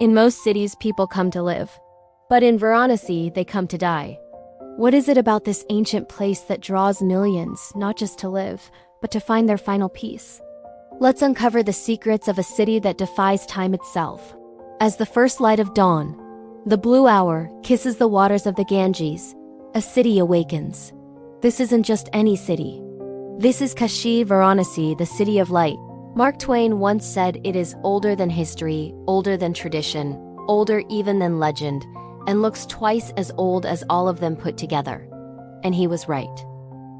In most cities, people come to live. But in Varanasi, they come to die. What is it about this ancient place that draws millions, not just to live, but to find their final peace? Let's uncover the secrets of a city that defies time itself. As the first light of dawn, the blue hour kisses the waters of the Ganges, a city awakens. This isn't just any city. This is Kashi, Varanasi, the city of light. Mark Twain once said it is older than history, older than tradition, older even than legend, and looks twice as old as all of them put together. And he was right.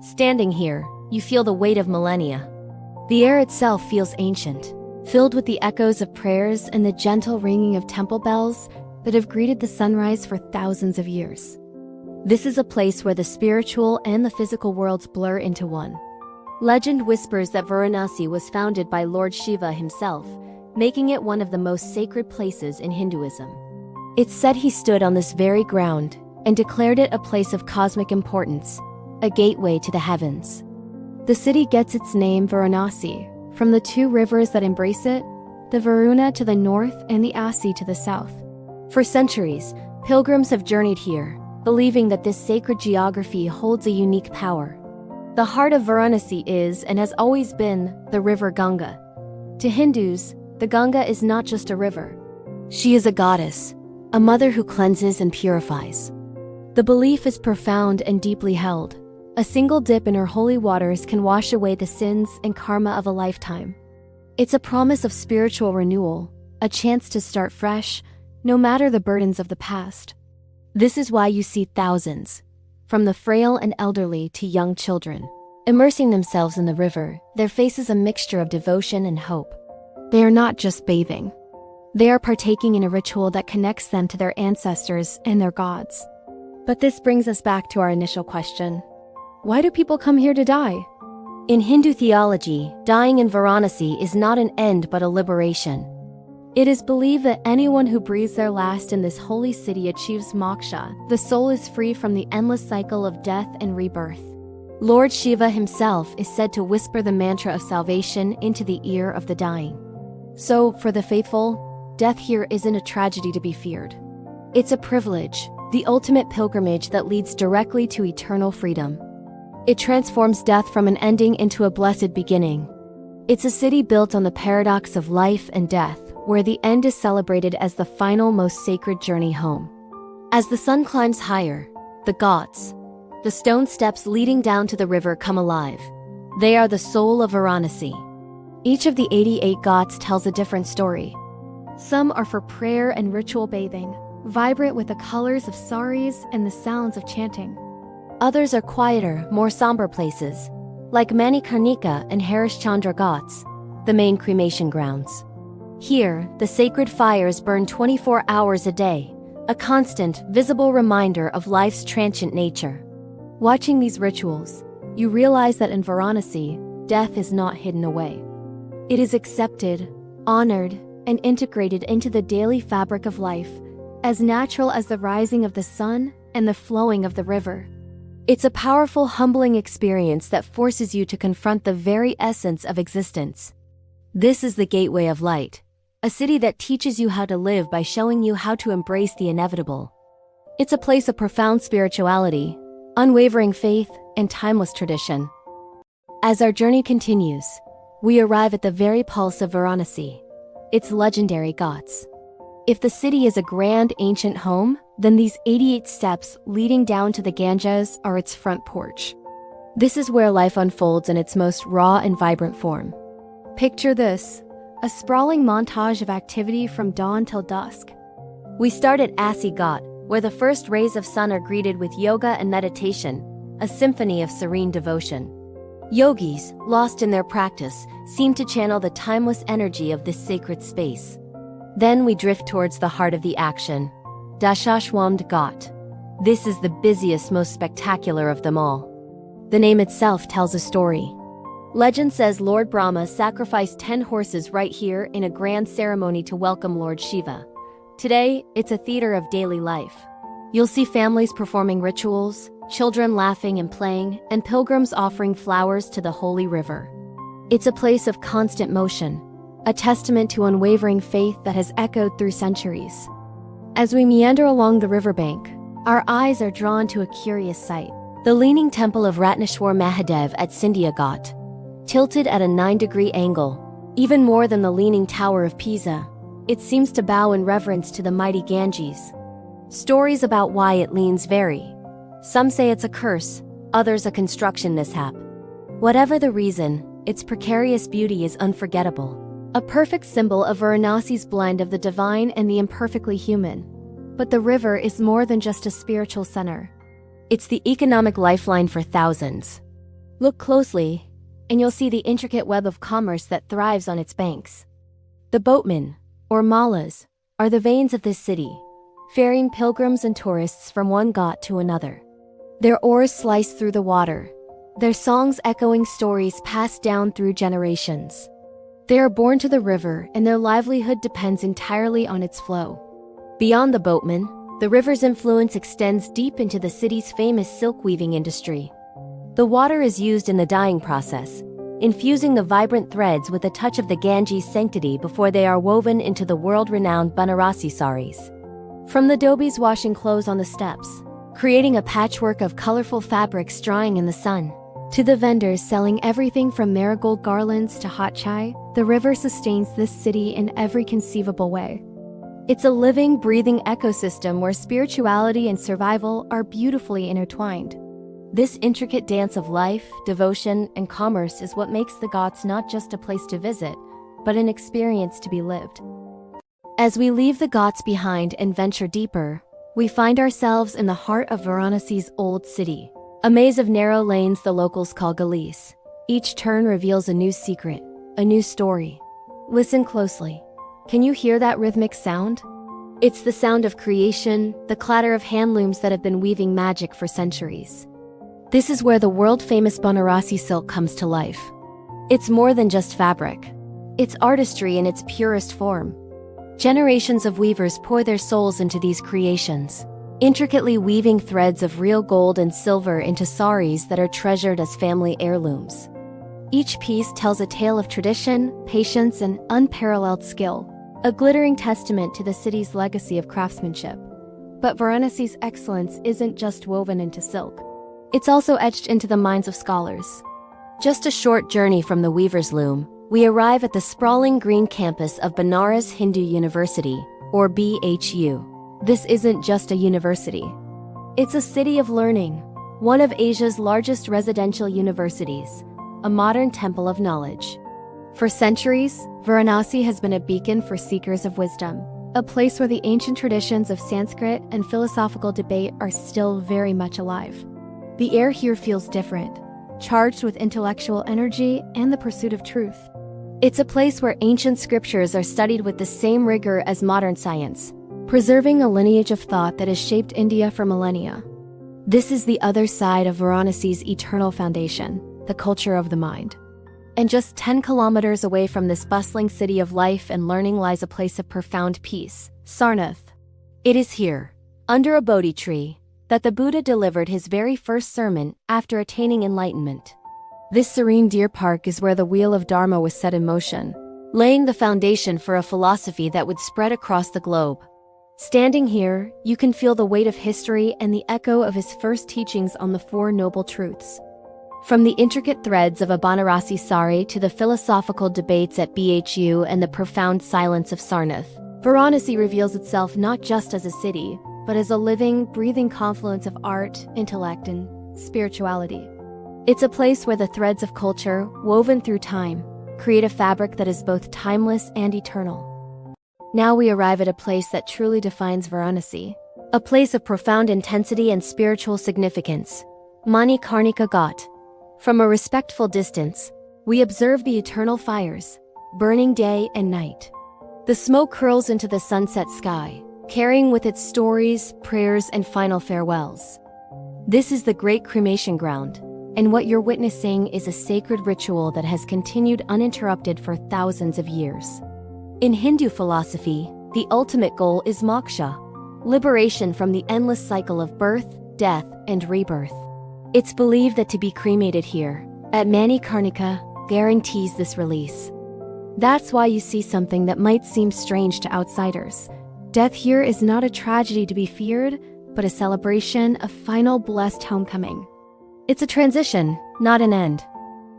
Standing here, you feel the weight of millennia. The air itself feels ancient, filled with the echoes of prayers and the gentle ringing of temple bells that have greeted the sunrise for thousands of years. This is a place where the spiritual and the physical worlds blur into one. Legend whispers that Varanasi was founded by Lord Shiva himself, making it one of the most sacred places in Hinduism. It's said he stood on this very ground and declared it a place of cosmic importance, a gateway to the heavens. The city gets its name Varanasi from the two rivers that embrace it, the Varuna to the north and the Asi to the south. For centuries, pilgrims have journeyed here, believing that this sacred geography holds a unique power. The heart of Varanasi is, and has always been, the river Ganga. To Hindus, the Ganga is not just a river. She is a goddess, a mother who cleanses and purifies. The belief is profound and deeply held. A single dip in her holy waters can wash away the sins and karma of a lifetime. It's a promise of spiritual renewal, a chance to start fresh, no matter the burdens of the past. This is why you see thousands, from the frail and elderly to young children, immersing themselves in the river, their faces a mixture of devotion and hope. They are not just bathing. They are partaking in a ritual that connects them to their ancestors and their gods. But this brings us back to our initial question. Why do people come here to die? In Hindu theology, dying in Varanasi is not an end but a liberation. It is believed that anyone who breathes their last in this holy city achieves moksha. The soul is free from the endless cycle of death and rebirth. Lord Shiva himself is said to whisper the mantra of salvation into the ear of the dying. So, for the faithful, death here isn't a tragedy to be feared. It's a privilege, the ultimate pilgrimage that leads directly to eternal freedom. It transforms death from an ending into a blessed beginning. It's a city built on the paradox of life and death, where the end is celebrated as the final, most sacred journey home. As the sun climbs higher, the Ghats, the stone steps leading down to the river, come alive. They are the soul of Varanasi. Each of the 88 Ghats tells a different story. Some are for prayer and ritual bathing, vibrant with the colors of saris and the sounds of chanting. Others are quieter, more somber places, like Manikarnika and Harishchandra Ghats, the main cremation grounds. Here, the sacred fires burn 24 hours a day, a constant, visible reminder of life's transient nature. Watching these rituals, you realize that in Varanasi, death is not hidden away. It is accepted, honored, and integrated into the daily fabric of life, as natural as the rising of the sun and the flowing of the river. It's a powerful, humbling experience that forces you to confront the very essence of existence. This is the gateway of light, a city that teaches you how to live by showing you how to embrace the inevitable. It's a place of profound spirituality, unwavering faith, and timeless tradition. As our journey continues, we arrive at the very pulse of Varanasi, its legendary Ghats. If the city is a grand ancient home, then these 88 steps leading down to the Ganges are its front porch. This is where life unfolds in its most raw and vibrant form. Picture this, a sprawling montage of activity from dawn till dusk. We start at Asi Ghat, where the first rays of sun are greeted with yoga and meditation, a symphony of serene devotion. Yogis, lost in their practice, seem to channel the timeless energy of this sacred space. Then we drift towards the heart of the action, Dashashwamedh Ghat. This is the busiest, most spectacular of them all. The name itself tells a story. Legend says Lord Brahma sacrificed 10 horses right here in a grand ceremony to welcome Lord Shiva. Today, it's a theater of daily life. You'll see families performing rituals, children laughing and playing, and pilgrims offering flowers to the holy river. It's a place of constant motion, a testament to unwavering faith that has echoed through centuries. As we meander along the riverbank, our eyes are drawn to a curious sight. The leaning temple of Ratneshwar Mahadev at Sindhya Ghat, tilted at a 9-degree angle, even more than the leaning tower of Pisa, it seems to bow in reverence to the mighty Ganges. Stories about why it leans vary. Some say it's a curse, others a construction mishap. Whatever the reason, its precarious beauty is unforgettable. A perfect symbol of Varanasi's blend of the divine and the imperfectly human. But the river is more than just a spiritual center. It's the economic lifeline for thousands. Look closely, and you'll see the intricate web of commerce that thrives on its banks. The boatmen, or mallas, are the veins of this city, ferrying pilgrims and tourists from one ghat to another. Their oars slice through the water, their songs echoing stories passed down through generations. They are born to the river, and their livelihood depends entirely on its flow. Beyond the boatmen, the river's influence extends deep into the city's famous silk weaving industry. The water is used in the dyeing process, infusing the vibrant threads with a touch of the Ganges sanctity before they are woven into the world-renowned Banarasi saris. From the dhobis washing clothes on the steps, creating a patchwork of colorful fabrics drying in the sun, to the vendors selling everything from marigold garlands to hot chai, the river sustains this city in every conceivable way. It's a living, breathing ecosystem where spirituality and survival are beautifully intertwined. This intricate dance of life, devotion, and commerce is what makes the Ghats not just a place to visit, but an experience to be lived. As we leave the Ghats behind and venture deeper, we find ourselves in the heart of Varanasi's old city, a maze of narrow lanes the locals call gullies. Each turn reveals a new secret, a new story. Listen closely. Can you hear that rhythmic sound? It's the sound of creation, the clatter of handlooms that have been weaving magic for centuries. This is where the world-famous Banarasi silk comes to life. It's more than just fabric. It's artistry in its purest form. Generations of weavers pour their souls into these creations, intricately weaving threads of real gold and silver into saris that are treasured as family heirlooms. Each piece tells a tale of tradition, patience, and unparalleled skill, a glittering testament to the city's legacy of craftsmanship. But Varanasi's excellence isn't just woven into silk. It's also etched into the minds of scholars. Just a short journey from the weaver's loom, we arrive at the sprawling green campus of Banaras Hindu University, or BHU. This isn't just a university. It's a city of learning, one of Asia's largest residential universities, a modern temple of knowledge. For centuries, Varanasi has been a beacon for seekers of wisdom, a place where the ancient traditions of Sanskrit and philosophical debate are still very much alive. The air here feels different, charged with intellectual energy and the pursuit of truth. It's a place where ancient scriptures are studied with the same rigor as modern science, preserving a lineage of thought that has shaped India for millennia. This is the other side of Varanasi's eternal foundation, the culture of the mind. And just 10 kilometers away from this bustling city of life and learning lies a place of profound peace, Sarnath. It is here, under a Bodhi tree, that the Buddha delivered his very first sermon after attaining enlightenment. This serene deer park is where the wheel of Dharma was set in motion, laying the foundation for a philosophy that would spread across the globe. Standing here, you can feel the weight of history and the echo of his first teachings on the Four Noble Truths. From the intricate threads of a Banarasi sari to the philosophical debates at BHU and the profound silence of Sarnath, Varanasi reveals itself not just as a city, but as a living, breathing confluence of art, intellect, and spirituality. It's a place where the threads of culture, woven through time, create a fabric that is both timeless and eternal. Now we arrive at a place that truly defines Varanasi, a place of profound intensity and spiritual significance, Manikarnika Ghat. From a respectful distance, we observe the eternal fires, burning day and night. The smoke curls into the sunset sky, carrying with it stories, prayers, and final farewells. This is the great cremation ground, and what you're witnessing is a sacred ritual that has continued uninterrupted for thousands of years. In Hindu philosophy, the ultimate goal is moksha, liberation from the endless cycle of birth, death, and rebirth. It's believed that to be cremated here, at Manikarnika, guarantees this release. That's why you see something that might seem strange to outsiders. Death here is not a tragedy to be feared, but a celebration, a final blessed homecoming. It's a transition, not an end.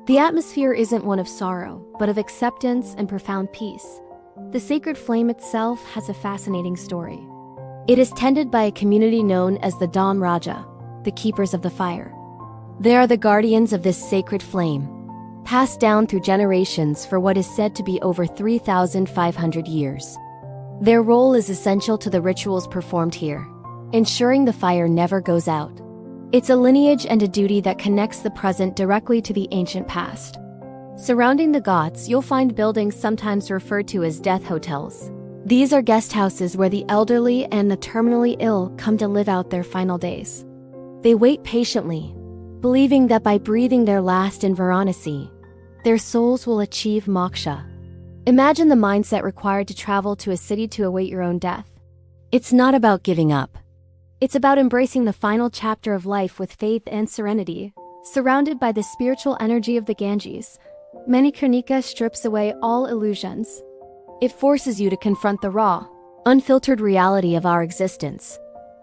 The atmosphere isn't one of sorrow, but of acceptance and profound peace. The sacred flame itself has a fascinating story. It is tended by a community known as the Dam Raja, the keepers of the fire. They are the guardians of this sacred flame, passed down through generations for what is said to be over 3,500 years. Their role is essential to the rituals performed here, ensuring the fire never goes out. It's a lineage and a duty that connects the present directly to the ancient past. Surrounding the Ghats, you'll find buildings sometimes referred to as death hotels. These are guest houses where the elderly and the terminally ill come to live out their final days. They wait patiently, believing that by breathing their last in Varanasi, their souls will achieve moksha. Imagine the mindset required to travel to a city to await your own death. It's not about giving up. It's about embracing the final chapter of life with faith and serenity. Surrounded by the spiritual energy of the Ganges, Manikarnika strips away all illusions. It forces you to confront the raw, unfiltered reality of our existence,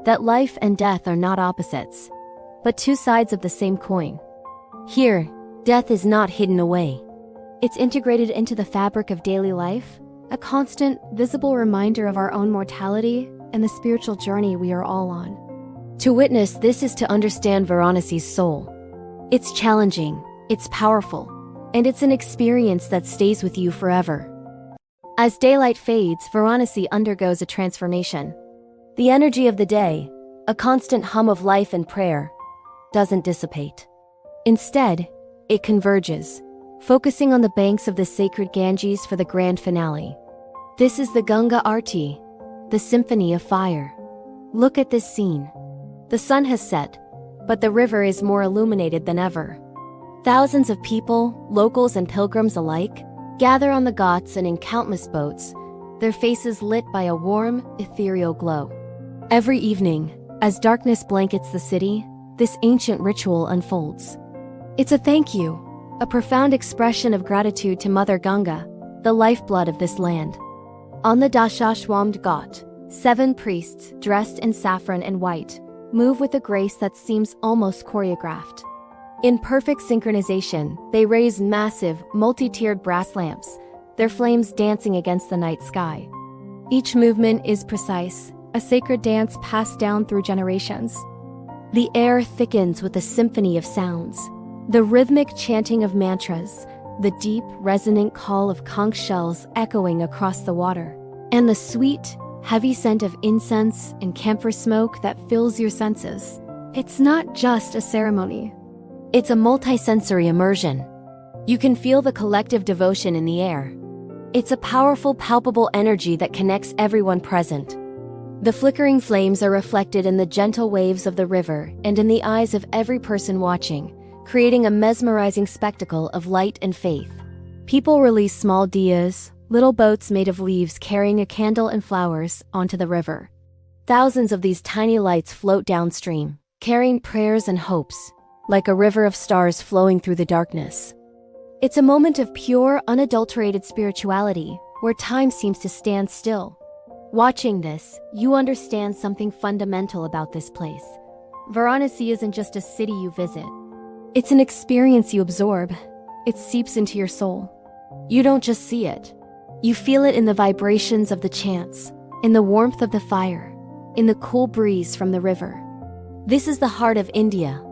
that life and death are not opposites, but two sides of the same coin. Here, death is not hidden away. It's integrated into the fabric of daily life, a constant, visible reminder of our own mortality and the spiritual journey we are all on. To witness this is to understand Varanasi's soul. It's challenging, it's powerful, and it's an experience that stays with you forever. As daylight fades, Varanasi undergoes a transformation. The energy of the day, a constant hum of life and prayer, doesn't dissipate. Instead, it converges, focusing on the banks of the sacred Ganges for the grand finale. This is the Ganga Aarti, the Symphony of Fire. Look at this scene. The sun has set, but the river is more illuminated than ever. Thousands of people, locals and pilgrims alike, gather on the Ghats and in countless boats, their faces lit by a warm, ethereal glow. Every evening, as darkness blankets the city, this ancient ritual unfolds. It's a thank you, a profound expression of gratitude to Mother Ganga, the lifeblood of this land. On the Dashashwamedh Ghat, 7 priests, dressed in saffron and white, move with a grace that seems almost choreographed. In perfect synchronization, they raise massive, multi-tiered brass lamps, their flames dancing against the night sky. Each movement is precise, a sacred dance passed down through generations. The air thickens with a symphony of sounds, the rhythmic chanting of mantras, the deep, resonant call of conch shells echoing across the water, and the sweet, heavy scent of incense and camphor smoke that fills your senses. It's not just a ceremony. It's a multi-sensory immersion. You can feel the collective devotion in the air. It's a powerful, palpable energy that connects everyone present. The flickering flames are reflected in the gentle waves of the river and in the eyes of every person watching, creating a mesmerizing spectacle of light and faith. People release small diyas, little boats made of leaves carrying a candle and flowers, onto the river. Thousands of these tiny lights float downstream, carrying prayers and hopes, like a river of stars flowing through the darkness. It's a moment of pure, unadulterated spirituality, where time seems to stand still. Watching this, you understand something fundamental about this place. Varanasi isn't just a city you visit. It's an experience you absorb. It seeps into your soul. You don't just see it. You feel it in the vibrations of the chants, in the warmth of the fire, in the cool breeze from the river. This is the heart of India,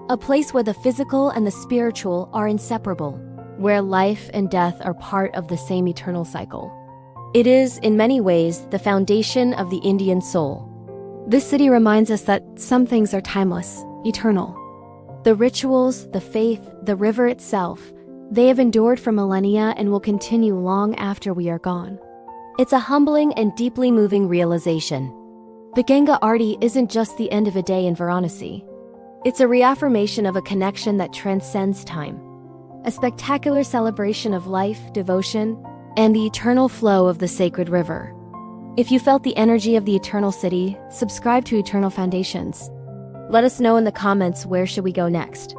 a place where the physical and the spiritual are inseparable, where life and death are part of the same eternal cycle. It is, in many ways, the foundation of the Indian soul. This city reminds us that some things are timeless, eternal. The rituals, the faith, the river itself, they have endured for millennia and will continue long after we are gone. It's a humbling and deeply moving realization. The Ganga Aarti isn't just the end of a day in Varanasi. It's a reaffirmation of a connection that transcends time. A spectacular celebration of life, devotion, and the eternal flow of the sacred river. If you felt the energy of the eternal city, subscribe to Eternal Foundations. Let us know in the comments where should we go next.